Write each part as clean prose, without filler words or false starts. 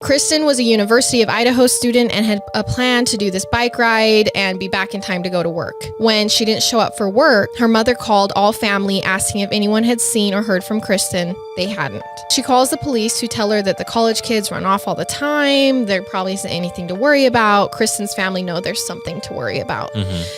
Kristen was a University of Idaho student and had a plan to do this bike ride and be back in time to go to work. When she didn't show up for work, her mother called all family asking if anyone had seen or heard from Kristen. They hadn't. She calls the police, who tell her that the college kids run off all the time. There probably isn't anything to worry about. Kristen's family know there's something to worry about.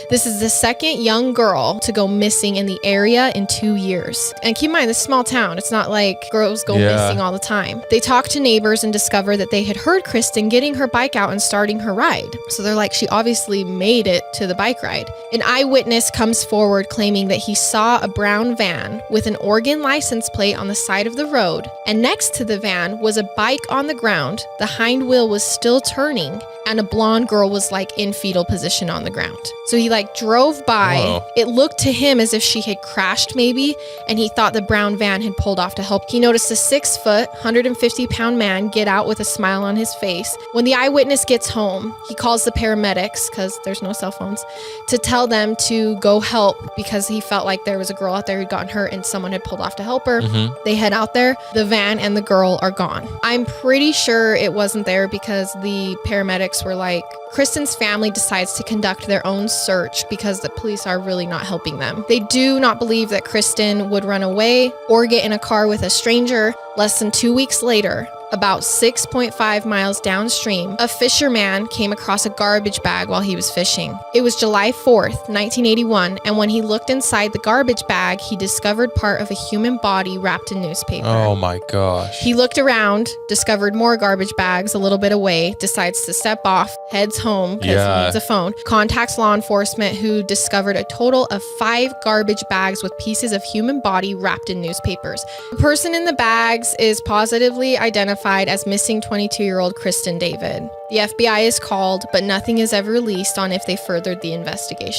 This is the second young girl to go missing in the area in 2 years. And keep in mind, this is a small town. It's not like girls go missing all the time. They talk to neighbors and discover that they had heard Kristen getting her bike out and starting her ride. So they're like, she obviously made it to the bike ride. An eyewitness comes forward claiming that he saw a brown van with an Oregon license plate on the side of the road, and next to the van was a bike on the ground. The hind wheel was still turning, and a blonde girl was like in fetal position on the ground. So he like drove by. Whoa. It looked to him as if she had crashed maybe, and he thought the brown van had pulled off to help. He noticed a 6-foot, 150-pound man get out with a smile on his face. When the eyewitness gets home, he calls the paramedics, because there's no cell phones, to tell them to go help, because he felt like there was a girl out there who'd gotten hurt and someone had pulled off to help her. They head out there. The van and the girl are gone. I'm pretty sure it wasn't there because the paramedics were like, Kristen's family decides to conduct their own search because the police are really not helping them. They do not believe that Kristen would run away or get in a car with a stranger. Less than 2 weeks later, about 6.5 miles downstream, a fisherman came across a garbage bag while he was fishing. It was July 4th, 1981, and when he looked inside the garbage bag, he discovered part of a human body wrapped in newspaper. Oh my gosh. He looked around, discovered more garbage bags a little bit away, decides to step off, heads home because he needs a phone, contacts law enforcement, who discovered a total of 5 garbage bags with pieces of human body wrapped in newspapers. The person in the bags is positively identified as missing 22-year-old Kristen David. The FBI is called, but nothing is ever released on if they furthered the investigation.